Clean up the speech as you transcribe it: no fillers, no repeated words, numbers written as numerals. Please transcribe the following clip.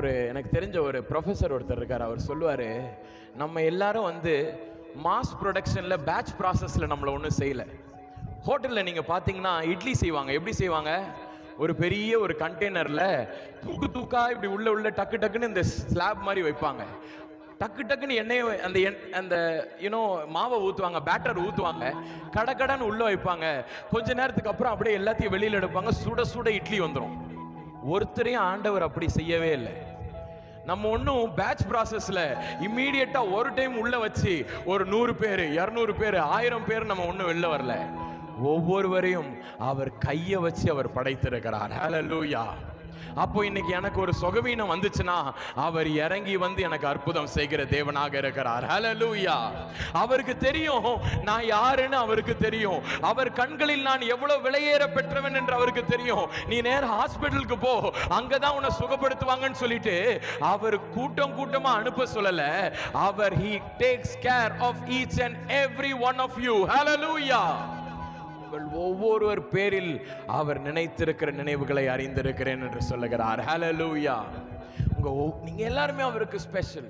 எனக்கு தெரிஞ்ச ஒரு ப்ரொஃபஸர் ஒருத்தர் இருக்கார். அவர் சொல்லுவார், நம்ம எல்லாரும் மாஸ் ப்ரொடக்ஷனில் பேட்ச் ப்ராசஸில் நம்மளை ஒன்றும் செய்யலை. ஹோட்டலில் நீங்கள் பார்த்தீங்கன்னா இட்லி செய்வாங்க. எப்படி செய்வாங்க? ஒரு பெரிய ஒரு கண்டெய்னரில் தூக்கா இப்படி உள்ள டக்கு டக்குன்னு இந்த ஸ்லாப் மாதிரி வைப்பாங்க. டக்கு டக்குன்னு எண்ணெயை அந்த மாவை ஊற்றுவாங்க, பேட்டர் ஊற்றுவாங்க, கடன்னு உள்ளே வைப்பாங்க. கொஞ்ச நேரத்துக்கு அப்புறம் அப்படியே எல்லாத்தையும் வெளியில் எடுப்பாங்க. சுட சுட இட்லி வந்துடும். ஒருத்தரையும் ஆண்டவர் அப்படி செய்யவே இல்லை. நம்ம ஒன்றும் பேட்ச் ப்ராசஸில் இம்மீடியட்டாக ஒரு டைம் உள்ள வச்சு ஒரு 100 பேர் 200 பேர் 1000 பேர் நம்ம ஒன்றும் வெளில வரல. ஒவ்வொருவரையும் அவர் கையை வச்சு அவர் படைத்திருக்கிறார். ஹல்லேலூயா. அப்போ இன்னைக்கு எனக்கு ஒரு சுகவீனம் வந்துச்சுன்னா அவர் இறங்கி எனக்கு அற்புதம் செய்கிற தேவனாக இருக்கிறார். ஹல்லேலூயா. அவருக்கு தெரியும் நான் யாருன்னு அவருக்கு தெரியும். அவர் கண்களில் நான் எவ்வளவு விலையேற பெற்றவன் என்று அவருக்கு தெரியும். நீ நேர ஹாஸ்பிட்டலுக்கு போ, அங்கதான் உன்னை சுகப்படுத்துவாங்கன்னு சொல்லிட்டு அவர் கூட்டமா அனுப்ப சொல்லல. அவர் he takes care of each and every one of you. ஹல்லேலூயா. ஒவ்வொருவர் பேரில் அவர் நினைத்திருக்கிற நினைவுகளை அறிந்திருக்கிறேன் என்று சொல்லுகிறார். ஹல்லேலூயா. நீங்க எல்லாருமே அவருக்கு ஸ்பெஷல்.